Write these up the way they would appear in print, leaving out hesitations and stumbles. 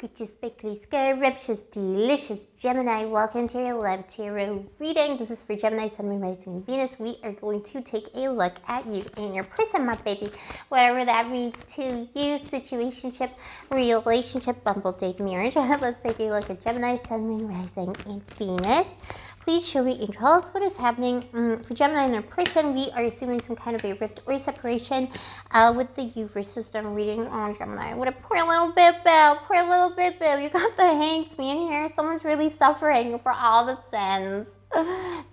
gorgeous, bakely, scrumptious, delicious Gemini. Welcome to your love tarot reading. This is for Gemini, Sun, Moon, Rising, and Venus. We are going to take a look at you and your person, my baby. Whatever that means to you, situationship, relationship, bumble, date, marriage. Let's take a look at Gemini, Sun, Moon, Rising, and Venus. Please show me, angels, what is happening for Gemini and their person. We are assuming some kind of a rift or separation with the you versus them reading on Gemini. What a poor little bit-bill, poor little bit-bill. You got the hanks me in here. Someone's really suffering for all the sins.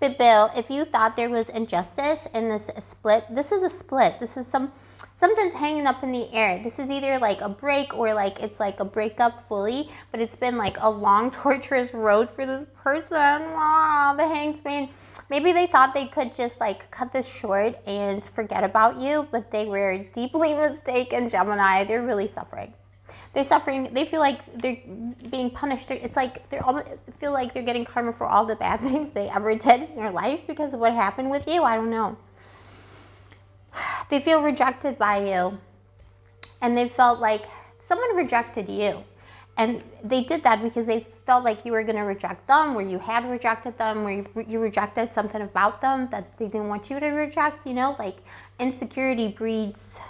Bit-bill, if you thought there was injustice in this split, this is a split. This is something's hanging up in the air. This is either like a break or like it's like a breakup fully, but it's been like a long, torturous road for this person. Wow, the hangs man. Maybe they thought they could just like cut this short and forget about you, but they were deeply mistaken, Gemini. They're really suffering. They're suffering. They feel like they're being punished. It's like they feel like they're getting karma for all the bad things they ever did in their life because of what happened with you. I don't know. They feel rejected by you, and they felt like someone rejected you. And they did that because they felt like you were going to reject them, or you had rejected them, or you rejected something about them that they didn't want you to reject. You know, like insecurity breeds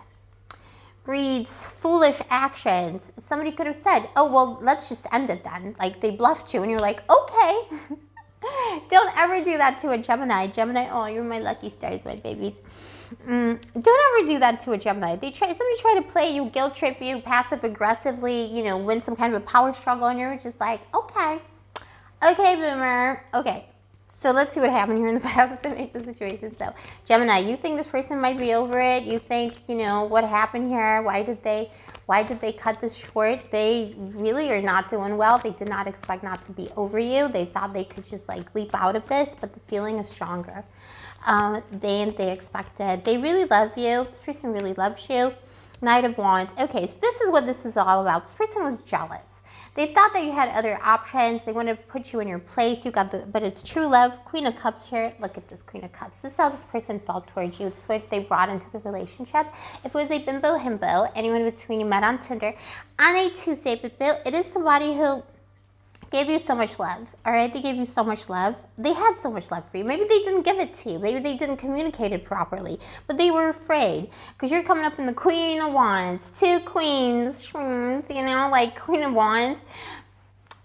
foolish actions. Somebody could have said, oh, well, let's just end it then. Like they bluffed you and you're like, okay. Don't ever do that to a Gemini. Gemini, oh, you're my lucky stars, my babies. Don't ever do that to a Gemini. Somebody try to play you, guilt trip you, passive aggressively, you know, win some kind of a power struggle, and you're just like, okay, boomer, okay. So let's see what happened here in the past to make the situation. So Gemini, you think this person might be over it. You think, you know, what happened here? Why did they cut this short? They really are not doing well. They did not expect not to be over you. They thought they could just like leap out of this, but the feeling is stronger than they expected. They really love you. This person really loves you. Knight of Wands. Okay, so this is what this is all about. This person was jealous. They thought that you had other options. They wanted to put you in your place. But it's true love. Queen of Cups here. Look at this Queen of Cups. This is how this person felt towards you. This is what they brought into the relationship. If it was a bimbo himbo, anyone between you met on Tinder on a Tuesday, but it is somebody who gave you so much love, all right? They gave you so much love. They had so much love for you. Maybe they didn't give it to you. Maybe they didn't communicate it properly, but they were afraid because you're coming up in the Queen of Wands, two queens, you know, like Queen of Wands.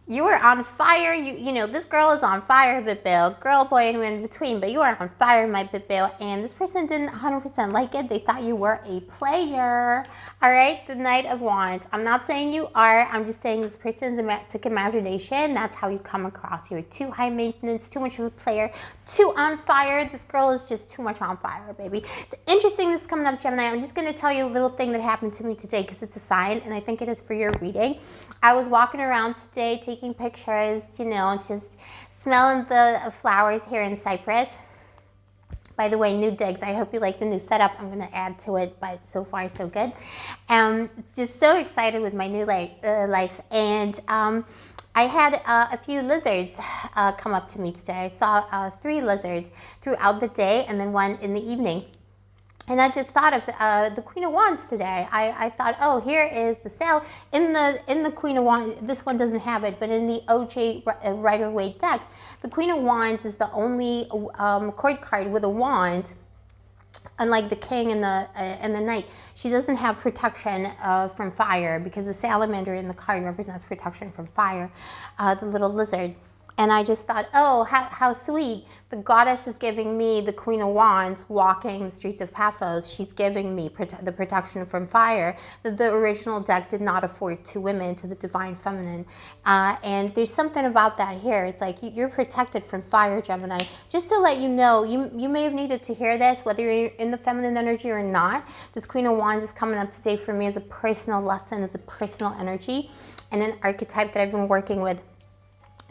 You were on fire. You know, this girl is on fire, Bill. Girl, boy, and in between, but you are on fire, my Bill. And this person didn't 100% like it. They thought you were a player. All right, the Knight of Wands. I'm not saying you are. I'm just saying this person's sick imagination. That's how you come across. You're too high maintenance, too much of a player, too on fire. This girl is just too much on fire, baby. It's interesting this is coming up, Gemini. I'm just going to tell you a little thing that happened to me today because it's a sign, and I think it is for your reading. I was walking around today taking pictures, you know, just smelling the flowers here in Cyprus. By the way, new digs. I hope you like the new setup. I'm going to add to it, but so far so good. Just so excited with my new life. And I had a few lizards come up to me today. I saw 3 lizards throughout the day and then one in the evening. And I just thought of the Queen of Wands today. I thought, oh, here is the sail in the Queen of Wands. This one doesn't have it, but in the OJ Rider-Waite deck, the Queen of Wands is the only court card with a wand. Unlike the King and the Knight, she doesn't have protection from fire because the salamander in the card represents protection from fire. The little lizard. And I just thought, oh, how sweet. The goddess is giving me the Queen of Wands walking the streets of Paphos. She's giving me the protection from fire that the original deck did not afford to women, to the divine feminine. And there's something about that here. It's like you're protected from fire, Gemini. Just to let you know, you may have needed to hear this, whether you're in the feminine energy or not. This Queen of Wands is coming up today for me as a personal lesson, as a personal energy, and an archetype that I've been working with.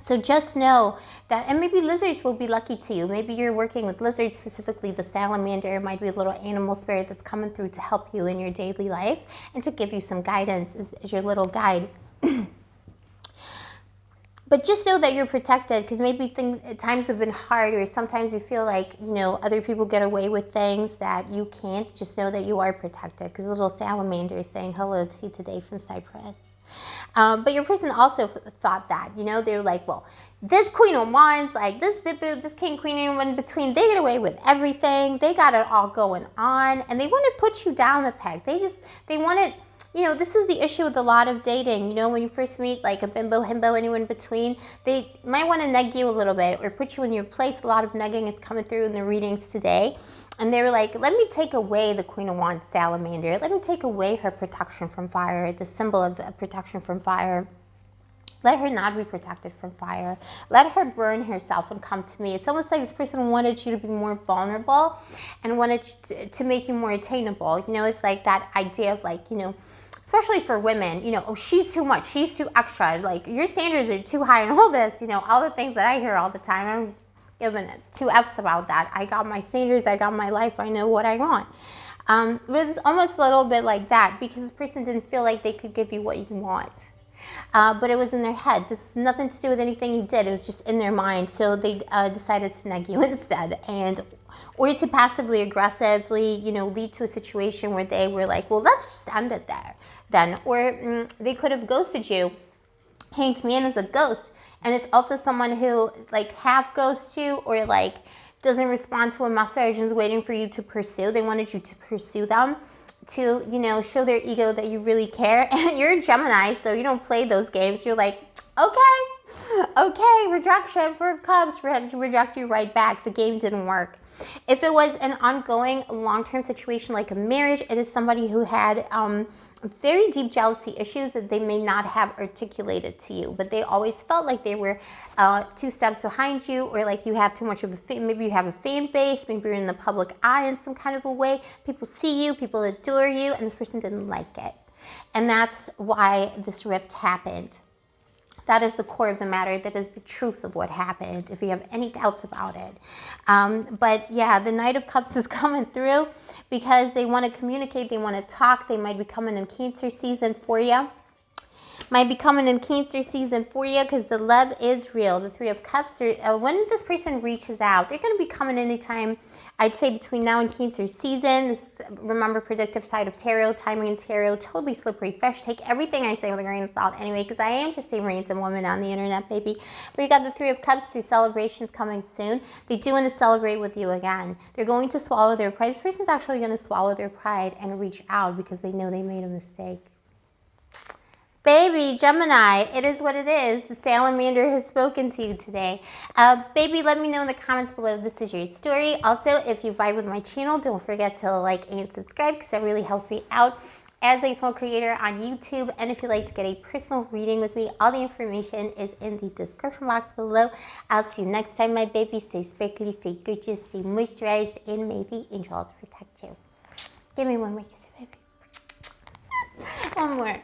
So just know that, and maybe lizards will be lucky to you. Maybe you're working with lizards, specifically the salamander. It might be a little animal spirit that's coming through to help you in your daily life and to give you some guidance as your little guide. But just know that you're protected because maybe times have been hard, or sometimes you feel like, you know, other people get away with things that you can't. Just know that you are protected because the little salamander is saying hello to you today from Cyprus. But your person also thought that, you know, they were like, well, this Queen of Wands, like this King, Queen, anyone in between, they get away with everything. They got it all going on, and they want to put you down a peg. They wanted, you know, this is the issue with a lot of dating. You know, when you first meet like a bimbo, himbo, anyone in between, they might want to neg you a little bit or put you in your place. A lot of negging is coming through in the readings today. And they were like, let me take away the Queen of Wands salamander. Let me take away her protection from fire, the symbol of protection from fire. Let her not be protected from fire. Let her burn herself and come to me. It's almost like this person wanted you to be more vulnerable and wanted to make you more attainable. You know, it's like that idea of like, you know, especially for women, you know, oh, she's too much, she's too extra, like your standards are too high and all this, you know, all the things that I hear all the time. I'm giving two F's about that. I got my standards, I got my life, I know what I want. It was almost a little bit like that because this person didn't feel like they could give you what you want. But it was in their head. This has nothing to do with anything you did. It was just in their mind. So they decided to neg you instead, or to passively aggressively, you know, lead to a situation where they were like, well, let's just end it there then. Or they could have ghosted you. Hanged Man is a ghost, and it's also someone who like half ghosts you or like doesn't respond to a message and is waiting for you to pursue. They wanted you to pursue them, to, you know, show their ego that you really care. And you're a Gemini, so you don't play those games. You're like, okay, rejection, Four of Cups, reject you right back. The game didn't work. If it was an ongoing long-term situation like a marriage, it is somebody who had very deep jealousy issues that they may not have articulated to you, but they always felt like they were 2 steps behind you, or like you have too much of a fame. Maybe you have a fan base, maybe you're in the public eye in some kind of a way. People see you, people adore you, and this person didn't like it. And that's why this rift happened. That is the core of the matter. That is the truth of what happened, if you have any doubts about it. But yeah, the Knight of Cups is coming through because they want to communicate, they want to talk. They might be coming in Cancer season for you. Might be coming in Cancer season for you because the love is real. The Three of Cups, when this person reaches out, they're going to be coming anytime, I'd say between now and Cancer season. This, remember, predictive side of tarot, timing and tarot, totally slippery fish. Take everything I say with a grain of salt anyway, because I am just a random woman on the internet, baby. But you got the Three of Cups through celebrations coming soon. They do want to celebrate with you again. They're going to swallow their pride. This person's actually going to swallow their pride and reach out because they know they made a mistake. Baby, Gemini, it is what it is. The salamander has spoken to you today. Baby, let me know in the comments below if this is your story. Also, if you vibe with my channel, don't forget to like and subscribe because that really helps me out as a soul creator on YouTube. And if you'd like to get a personal reading with me, all the information is in the description box below. I'll see you next time, my baby. Stay sparkly, stay gorgeous, stay moisturized, and may the angels protect you. Give me one more kiss, baby. One more.